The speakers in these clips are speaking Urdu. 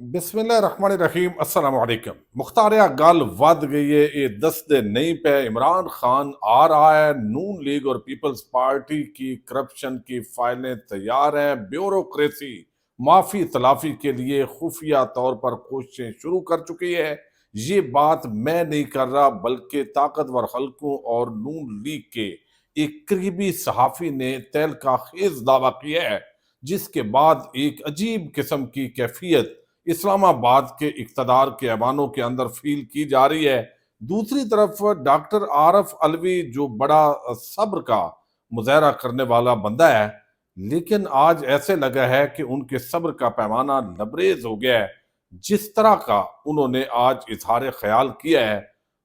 بسم اللہ الرحمن الرحیم السلام علیکم مختاریہ گل ود گئی ہے یہ دست نہیں پہ عمران خان آ رہا ہے نون لیگ اور پیپلز پارٹی کی کرپشن کی فائلیں تیار ہیں بیوروکریسی معافی تلافی کے لیے خفیہ طور پر کوششیں شروع کر چکی ہے یہ بات میں نہیں کر رہا بلکہ طاقتور حلقوں اور نون لیگ کے ایک قریبی صحافی نے تہلکہ خیز دعویٰ کیا ہے جس کے بعد ایک عجیب قسم کی کیفیت اسلام آباد کے اقتدار کے ایوانوں کے اندر فیل کی جا رہی ہے۔ دوسری طرف ڈاکٹر عارف علوی جو بڑا صبر کا مظاہرہ کرنے والا بندہ ہے لیکن آج ایسے لگا ہے کہ ان کے صبر کا پیمانہ لبریز ہو گیا ہے۔ جس طرح کا انہوں نے آج اظہار خیال کیا ہے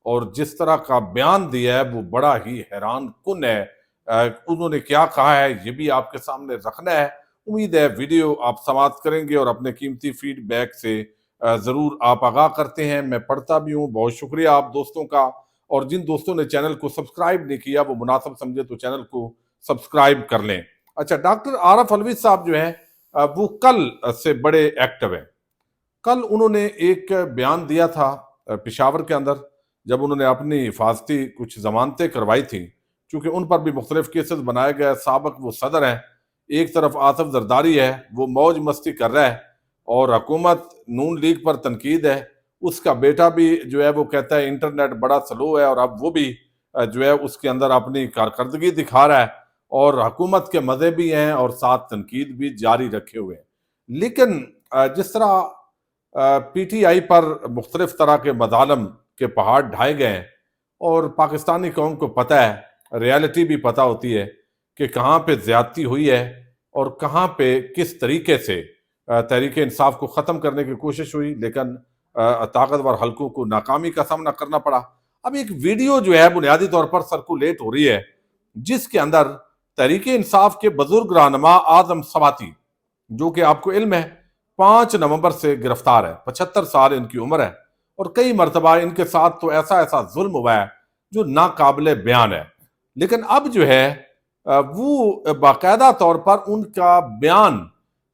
اور جس طرح کا بیان دیا ہے وہ بڑا ہی حیران کن ہے۔ انہوں نے کیا کہا ہے یہ بھی آپ کے سامنے رکھنا ہے۔ امید ہے ویڈیو آپ سماعت کریں گے اور اپنے قیمتی فیڈ بیک سے ضرور آپ آگاہ کرتے ہیں۔ میں پڑھتا بھی ہوں، بہت شکریہ آپ دوستوں کا، اور جن دوستوں نے چینل کو سبسکرائب نہیں کیا وہ مناسب سمجھے تو چینل کو سبسکرائب کر لیں۔ اچھا، ڈاکٹر عارف علوی صاحب جو ہیں وہ کل سے بڑے ایکٹیو ہیں۔ کل انہوں نے ایک بیان دیا تھا پشاور کے اندر جب انہوں نے اپنی حفاظتی کچھ ضمانتیں کروائی تھیں، چونکہ ان پر بھی مختلف کیسز بنائے گئے۔ سابق وہ صدر ہیں، ایک طرف آصف زرداری ہے وہ موج مستی کر رہا ہے اور حکومت نون لیگ پر تنقید ہے، اس کا بیٹا بھی جو ہے وہ کہتا ہے انٹرنیٹ بڑا سلو ہے اور اب وہ بھی جو ہے اس کے اندر اپنی کارکردگی دکھا رہا ہے، اور حکومت کے مزے بھی ہیں اور ساتھ تنقید بھی جاری رکھے ہوئے ہیں۔ لیکن جس طرح پی ٹی آئی پر مختلف طرح کے مظالم کے پہاڑ ڈھائے گئے ہیں اور پاکستانی قوم کو پتہ ہے، ریالٹی بھی پتہ ہوتی ہے کہ کہاں پہ زیادتی ہوئی ہے اور کہاں پہ کس طریقے سے تحریک انصاف کو ختم کرنے کی کوشش ہوئی، لیکن طاقتور حلقوں کو ناکامی کا سامنا کرنا پڑا۔ اب ایک ویڈیو جو ہے بنیادی طور پر سرکولیٹ ہو رہی ہے جس کے اندر تحریک انصاف کے بزرگ رہنما اعظم سواتی، جو کہ آپ کو علم ہے 5 نومبر سے گرفتار ہے، 75 سال ان کی عمر ہے، اور کئی مرتبہ ان کے ساتھ تو ایسا ظلم ہوا ہے جو ناقابل بیان ہے۔ لیکن اب جو ہے وہ باقاعدہ طور پر ان کا بیان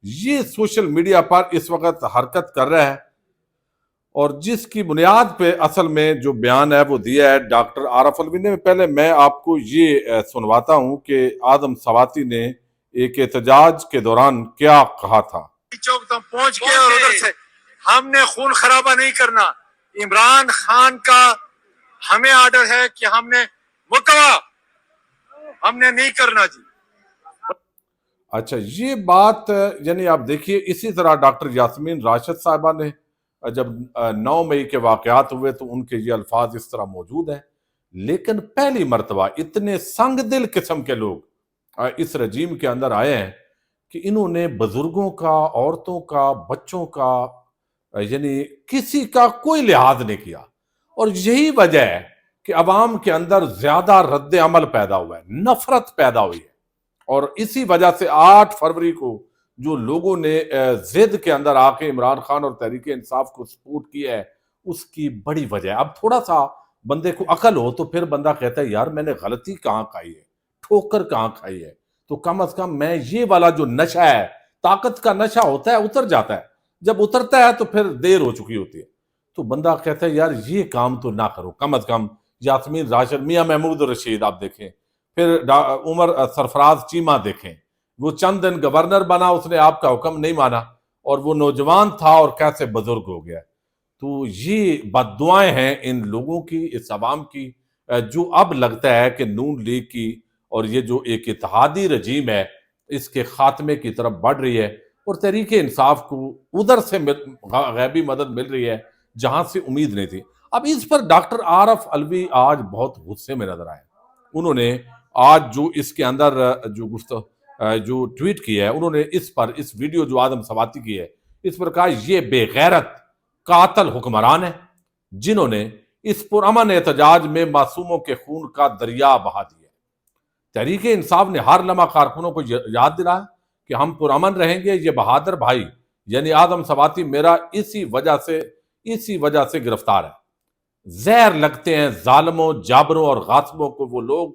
یہ سوشل میڈیا پر اس وقت حرکت کر رہا ہے، اور جس کی بنیاد پہ اصل میں جو بیان ہے وہ دیا ہے ڈاکٹر عارف علوی نے۔ پہلے میں آپ کو یہ سنواتا ہوں کہ اعظم سواتی نے ایک احتجاج کے دوران کیا کہا تھا۔ چوک تک پہنچ کے اور ادھر سے ہم نے خون خرابہ نہیں کرنا۔ عمران خان کا ہمیں آرڈر ہے کہ ہم نے مکوا ہم نے نہیں کرنا جی۔ اچھا، یہ بات یعنی آپ دیکھیے، اسی طرح ڈاکٹر یاسمین راشد صاحبہ نے جب 9 مئی کے واقعات ہوئے تو ان کے یہ الفاظ اس طرح موجود ہیں، لیکن پہلی مرتبہ اتنے سنگ دل قسم کے لوگ اس رجیم کے اندر آئے ہیں کہ انہوں نے بزرگوں کا، عورتوں کا، بچوں کا، یعنی کسی کا کوئی لحاظ نہیں کیا، اور یہی وجہ ہے کہ عوام کے اندر زیادہ رد عمل پیدا ہوا ہے، نفرت پیدا ہوئی ہے، اور اسی وجہ سے 8 فروری کو جو لوگوں نے زد کے اندر آ کے عمران خان اور تحریک انصاف کو سپورٹ کیا ہے اس کی بڑی وجہ ہے۔ اب تھوڑا سا بندے کو عقل ہو تو پھر بندہ کہتا ہے یار میں نے غلطی کہاں کھائی ہے، ٹھوکر کہاں کھائی ہے، تو کم از کم میں یہ والا جو نشہ ہے، طاقت کا نشہ ہوتا ہے، اتر جاتا ہے، جب اترتا ہے تو پھر دیر ہو چکی ہوتی ہے، تو بندہ کہتا ہے یار یہ کام تو نہ کرو۔ کم از کم یاسمین راشد، میاں محمود رشید آپ دیکھیں، پھر عمر سرفراز چیمہ دیکھیں، وہ چند دن گورنر بنا، اس نے آپ کا حکم نہیں مانا، اور وہ نوجوان تھا اور کیسے بزرگ ہو گیا۔ تو یہ بد دعائیں ہیں ان لوگوں کی، اس عوام کی، جو اب لگتا ہے کہ نون لیگ کی اور یہ جو ایک اتحادی رجیم ہے اس کے خاتمے کی طرف بڑھ رہی ہے، اور تحریک انصاف کو ادھر سے غیبی مدد مل رہی ہے جہاں سے امید نہیں تھی۔ اب اس پر ڈاکٹر عارف علوی آج بہت غصے میں نظر آئے۔ انہوں نے آج جو اس کے اندر جو ٹویٹ کیا ہے، انہوں نے اس ویڈیو جو اعظم سواتی کی ہے اس پر کہا یہ بے غیرت قاتل حکمران ہیں جنہوں نے اس پرامن احتجاج میں معصوموں کے خون کا دریا بہا دیا۔ تحریک انصاف نے ہر لمحہ کارکنوں کو یاد دلایا کہ ہم پرامن رہیں گے۔ یہ بہادر بھائی یعنی اعظم سواتی میرا اسی وجہ سے گرفتار ہے۔ زہر لگتے ہیں ظالموں، جابروں اور غاصبوں کو وہ لوگ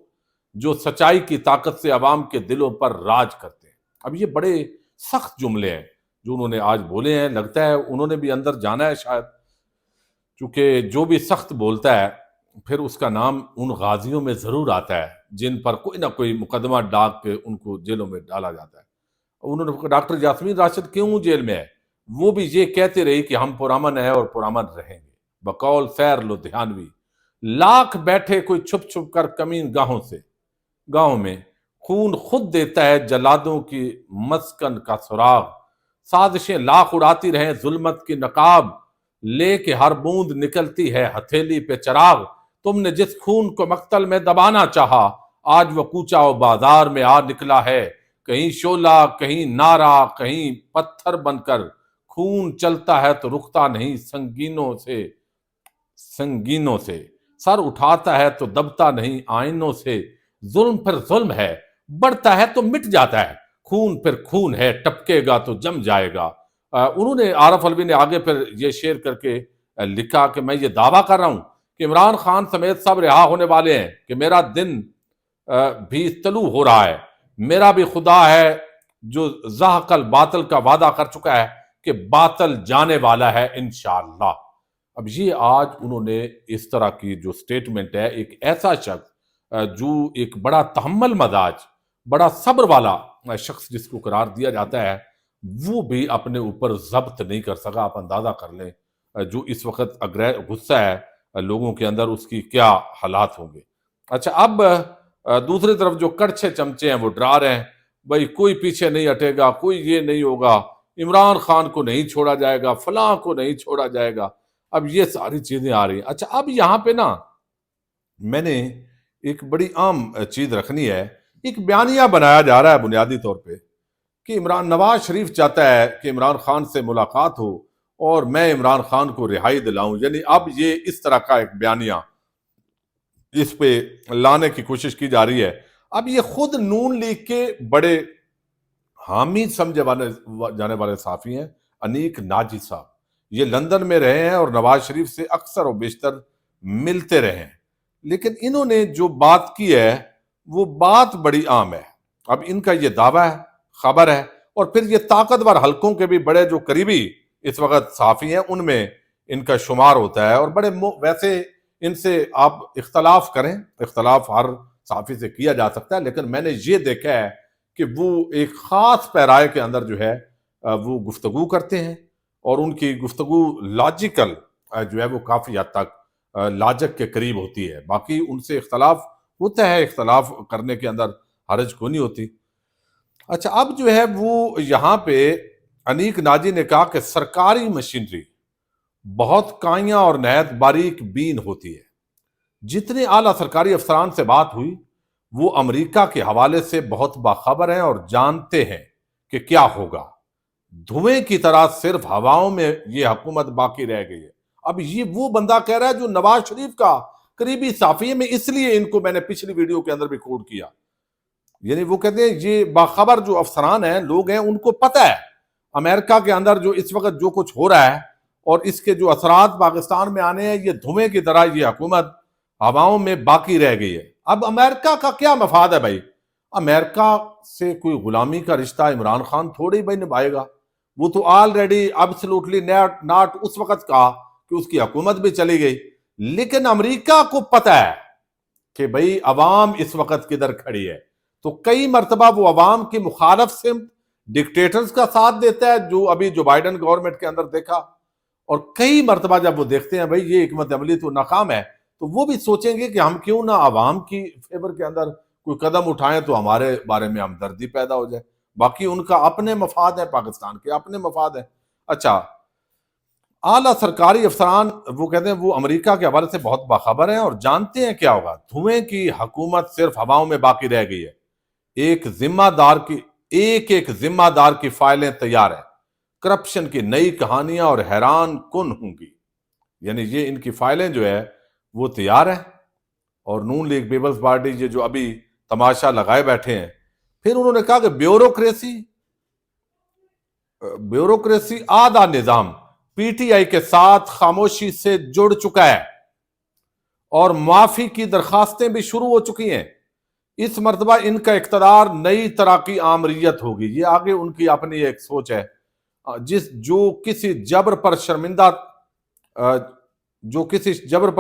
جو سچائی کی طاقت سے عوام کے دلوں پر راج کرتے ہیں۔ اب یہ بڑے سخت جملے ہیں جو انہوں نے آج بولے ہیں، لگتا ہے انہوں نے بھی اندر جانا ہے شاید، چونکہ جو بھی سخت بولتا ہے پھر اس کا نام ان غازیوں میں ضرور آتا ہے جن پر کوئی نہ کوئی مقدمہ ڈاک کے ان کو جیلوں میں ڈالا جاتا ہے۔ انہوں نے ڈاکٹر یاسمین راشد کیوں جیل میں ہے؟ وہ بھی یہ کہتے رہی کہ ہم پرامن ہیں اور پرامن رہیں گے، بقول خیر لدھیانوی۔ لاکھ بیٹھے کوئی چھپ چھپ کر کمین گاہوں میں، خون خود دیتا ہے جلادوں کی مسکن کا سراغ، سازشیں لاکھ اڑاتی رہیں ظلمت کی نقاب، لے کے ہر بوند نکلتی ہے ہتھیلی پہ چراغ۔ تم نے جس خون کو مقتل میں دبانا چاہا، آج وہ کوچہ و بازار میں آ نکلا ہے، کہیں شعلہ کہیں نعرہ کہیں پتھر بن کر، خون چلتا ہے تو رکتا نہیں سنگینوں سے، سر اٹھاتا ہے تو دبتا نہیں آئینوں سے، ظلم پھر ظلم ہے، بڑھتا ہے تو مٹ جاتا ہے، خون پھر خون ہے، ٹپکے گا تو جم جائے گا۔ انہوں نے عارف علوی نے آگے پھر یہ شعر کر کے لکھا کہ میں یہ دعویٰ کر رہا ہوں کہ عمران خان سمیت سب رہا ہونے والے ہیں، کہ میرا دن بھی طلوع ہو رہا ہے، میرا بھی خدا ہے جو زحق الباطل کا وعدہ کر چکا ہے کہ باطل جانے والا ہے انشاءاللہ۔ اب یہ آج انہوں نے اس طرح کی جو سٹیٹمنٹ ہے، ایک ایسا شخص جو ایک بڑا تحمل مزاج، بڑا صبر والا شخص جس کو قرار دیا جاتا ہے، وہ بھی اپنے اوپر ضبط نہیں کر سکا۔ آپ اندازہ کر لیں جو اس وقت غصہ ہے لوگوں کے اندر، اس کی کیا حالات ہوں گے۔ اچھا، اب دوسری طرف جو کڑچھے چمچے ہیں وہ ڈرا رہے ہیں، بھائی کوئی پیچھے نہیں ہٹے گا، کوئی یہ نہیں ہوگا، عمران خان کو نہیں چھوڑا جائے گا، فلاں کو نہیں چھوڑا جائے گا۔ اب یہ ساری چیزیں آ رہی ہیں۔ اچھا، اب یہاں پہ نا میں نے ایک بڑی عام چیز رکھنی ہے، ایک بیانیہ بنایا جا رہا ہے بنیادی طور پہ کہ نواز شریف چاہتا ہے کہ عمران خان سے ملاقات ہو اور میں عمران خان کو رہائی دلاؤں، یعنی اب یہ اس طرح کا ایک بیانیہ اس پہ لانے کی کوشش کی جا رہی ہے۔ اب یہ خود نون لیگ کے بڑے حامی سمجھے جانے والے صحافی ہیں انیک ناجی صاحب، یہ لندن میں رہے ہیں اور نواز شریف سے اکثر و بیشتر ملتے رہے ہیں، لیکن انہوں نے جو بات کی ہے وہ بات بڑی عام ہے۔ اب ان کا یہ دعویٰ ہے، خبر ہے، اور پھر یہ طاقتور حلقوں کے بھی بڑے جو قریبی اس وقت صحافی ہیں ان میں ان کا شمار ہوتا ہے، اور بڑے ویسے ان سے آپ اختلاف کریں، اختلاف ہر صحافی سے کیا جا سکتا ہے، لیکن میں نے یہ دیکھا ہے کہ وہ ایک خاص پیرائے کے اندر جو ہے وہ گفتگو کرتے ہیں، اور ان کی گفتگو لاجیکل جو ہے وہ کافی حد تک لاجک کے قریب ہوتی ہے۔ باقی ان سے اختلاف ہوتا ہے، اختلاف کرنے کے اندر حرج کو نہیں ہوتی۔ اچھا، اب جو ہے وہ یہاں پہ انیک ناجی نے کہا کہ سرکاری مشینری بہت کائیاں اور نہایت باریک بین ہوتی ہے، جتنے اعلیٰ سرکاری افسران سے بات ہوئی وہ امریکہ کے حوالے سے بہت باخبر ہیں اور جانتے ہیں کہ کیا ہوگا، دھوئیں کی طرح صرف ہواؤں میں یہ حکومت باقی رہ گئی ہے۔ اب یہ وہ بندہ کہہ رہا ہے جو نواز شریف کا قریبی صحافی ہے، میں اس لیے ان کو میں نے پچھلی ویڈیو کے اندر بھی کوٹ کیا، یعنی وہ کہتے ہیں یہ باخبر جو افسران ہیں، لوگ ہیں، ان کو پتہ ہے امریکہ کے اندر جو اس وقت جو کچھ ہو رہا ہے اور اس کے جو اثرات پاکستان میں آنے ہیں، یہ دھوئیں کی طرح یہ حکومت ہواؤں میں باقی رہ گئی ہے۔ اب امریکہ کا کیا مفاد ہے بھائی؟ امریکہ سے کوئی غلامی کا رشتہ عمران خان تھوڑی بھائی نبھائے گا، وہ تو آلریڈی ابسلوٹلی ناٹ اس وقت کہا کہ اس کی حکومت بھی چلی گئی، لیکن امریکہ کو پتہ ہے کہ بھائی عوام اس وقت کدھر کھڑی ہے، تو کئی مرتبہ وہ عوام کی مخالف سمت ڈکٹیٹرز کا ساتھ دیتا ہے، جو ابھی جو بائیڈن گورنمنٹ کے اندر دیکھا، اور کئی مرتبہ جب وہ دیکھتے ہیں بھائی یہ حکمت عملی تو ناکام ہے، تو وہ بھی سوچیں گے کہ ہم کیوں نہ عوام کی فیور کے اندر کوئی قدم اٹھائیں تو ہمارے بارے میں ہمدردی پیدا ہو جائے۔ باقی ان کا اپنے مفاد ہیں، پاکستان کے اپنے مفاد ہیں۔ اچھا، اعلیٰ سرکاری افسران وہ کہتے ہیں وہ امریکہ کے حوالے سے بہت باخبر ہیں اور جانتے ہیں کیا ہوگا، دھوئیں کی حکومت صرف ہواؤں میں باقی رہ گئی ہے، ایک ذمہ دار کی فائلیں تیار ہیں، کرپشن کی نئی کہانیاں اور حیران کن ہوں گی، یعنی یہ ان کی فائلیں جو ہے وہ تیار ہیں، اور نون لیگ پیپلز پارٹی یہ جو ابھی تماشا لگائے بیٹھے ہیں۔ پھر انہوں نے کہا کہ بیوروکریسی آدھا نظام پی ٹی آئی کے ساتھ خاموشی سے جڑ چکا ہے اور معافی کی درخواستیں بھی شروع ہو چکی ہیں، اس مرتبہ ان کا اقتدار نئی طرح کی آمریت ہوگی۔ یہ آگے ان کی اپنی ایک سوچ ہے، جو کسی جبر پر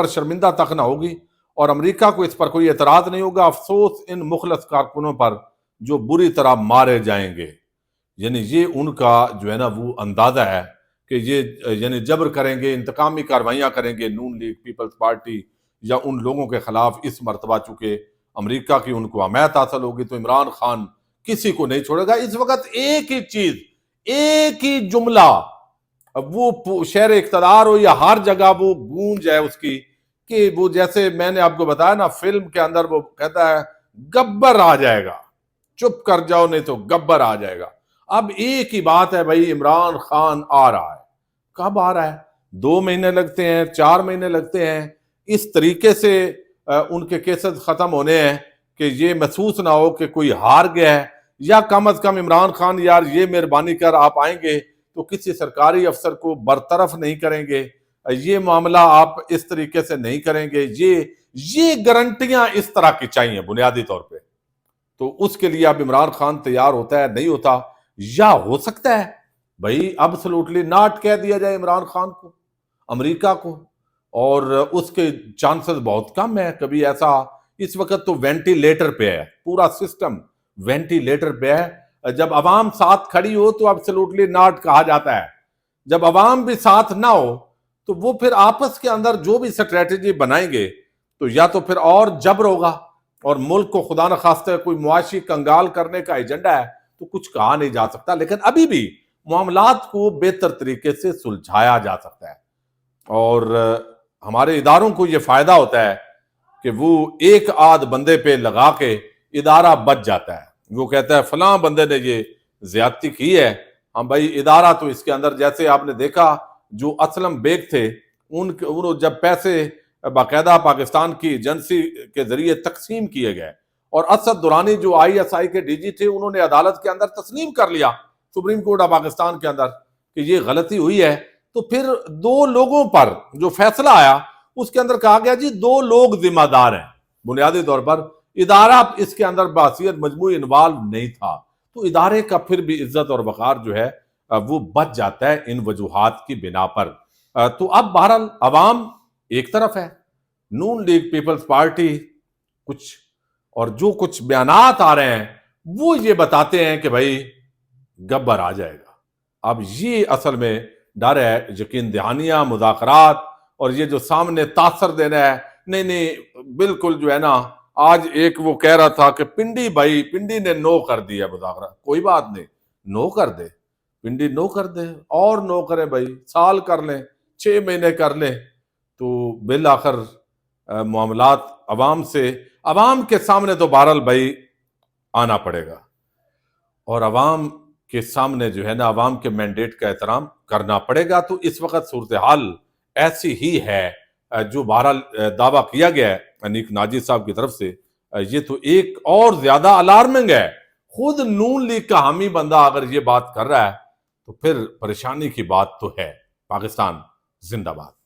شرمندہ تک نہ ہوگی، اور امریکہ کو اس پر کوئی اعتراض نہیں ہوگا۔ افسوس ان مخلص کارکنوں پر جو بری طرح مارے جائیں گے۔ یعنی یہ ان کا جو ہے نا وہ اندازہ ہے کہ یہ یعنی جبر کریں گے، انتقامی کارروائیاں کریں گے نون لیگ، پیپلز پارٹی یا ان لوگوں کے خلاف۔ اس مرتبہ چونکہ امریکہ کی ان کو حمایت حاصل ہوگی تو عمران خان کسی کو نہیں چھوڑے گا۔ اس وقت ایک ہی چیز، ایک ہی جملہ، وہ شہر اقتدار ہو یا ہر جگہ وہ گونج ہے اس کی، کہ وہ جیسے میں نے آپ کو بتایا نا فلم کے اندر وہ کہتا ہے گبر آ جائے گا، چپ کر جاؤ نہیں تو گبر آ جائے گا۔ اب ایک ہی بات ہے بھائی، عمران خان آ رہا ہے۔ کب آ رہا ہے؟ 2 مہینے لگتے ہیں، 4 مہینے لگتے ہیں، اس طریقے سے ان کے کیسز ختم ہونے ہیں کہ یہ محسوس نہ ہو کہ کوئی ہار گیا ہے، یا کم از کم عمران خان یار یہ مہربانی کر آپ آئیں گے تو کسی سرکاری افسر کو برطرف نہیں کریں گے، یہ معاملہ آپ اس طریقے سے نہیں کریں گے، یہ گارنٹیاں اس طرح کی چاہیے بنیادی طور پہ۔ تو اس کے لیے اب عمران خان تیار ہوتا ہے نہیں ہوتا، یا ہو سکتا ہے بھائی ابسولوٹلی ناٹ کہہ دیا جائے عمران خان کو، امریکہ کو، اور اس کے چانسز بہت کم ہے کبھی ایسا۔ اس وقت تو وینٹیلیٹر پہ ہے، پورا سسٹم وینٹیلیٹر پہ ہے۔ جب عوام ساتھ کھڑی ہو تو ابسولوٹلی ناٹ کہا جاتا ہے، جب عوام بھی ساتھ نہ ہو تو وہ پھر آپس کے اندر جو بھی اسٹریٹجی بنائیں گے تو یا تو پھر اور جبر ہوگا، اور ملک کو خدا نخواستہ کوئی معاشی کنگال کرنے کا ایجنڈا ہے تو کچھ کہا نہیں جا سکتا۔ لیکن ابھی بھی معاملات کو بہتر طریقے سے سلجھایا جا سکتا ہے، اور ہمارے اداروں کو یہ فائدہ ہوتا ہے کہ وہ ایک آدھ بندے پہ لگا کے ادارہ بچ جاتا ہے۔ وہ کہتا ہے فلاں بندے نے یہ زیادتی کی ہے، ہم بھائی ادارہ تو اس کے اندر، جیسے آپ نے دیکھا جو اسلم بیگ تھے انہوں جب پیسے باقاعدہ پاکستان کی ایجنسی کے ذریعے تقسیم کیے گئے، اور اسد درانی جو ISI کے DG تھے انہوں نے عدالت کے اندر تسلیم کر لیا سپریم کورٹ آف پاکستان کے اندر کہ یہ غلطی ہوئی ہے، تو پھر 2 لوگوں پر جو فیصلہ آیا اس کے اندر کہا گیا جی 2 لوگ ذمہ دار ہیں، بنیادی طور پر ادارہ اس کے اندر بحثیت مجموعی انوالو نہیں تھا، تو ادارے کا پھر بھی عزت اور وقار جو ہے وہ بچ جاتا ہے ان وجوہات کی بنا پر۔ تو اب بہرحال عوام ایک طرف ہے، نون لیگ پیپلز پارٹی کچھ، اور جو کچھ بیانات آ رہے ہیں وہ یہ بتاتے ہیں کہ بھائی گبر آ جائے گا۔ اب یہ اصل میں ڈر ہے، یقین دہانیاں، مذاکرات، اور یہ جو سامنے تاثر دینا ہے، نہیں بالکل جو ہے نا، آج ایک وہ کہہ رہا تھا کہ پنڈی نے نو کر دیا مذاکرات، کوئی بات نہیں، نو کر دے، پنڈی نو کر دے، اور نو کریں بھائی، سال کر لیں، 6 مہینے کر لیں، تو بالآخر معاملات عوام کے سامنے تو بہرحال بھائی آنا پڑے گا، اور عوام کے سامنے جو ہے نا عوام کے مینڈیٹ کا احترام کرنا پڑے گا۔ تو اس وقت صورتحال ایسی ہی ہے جو بہرحال دعویٰ کیا گیا ہے انیک ناجی صاحب کی طرف سے، یہ تو ایک اور زیادہ الارمنگ ہے۔ خود نون لیگ کا حامی بندہ اگر یہ بات کر رہا ہے تو پھر پریشانی کی بات تو ہے۔ پاکستان زندہ باد۔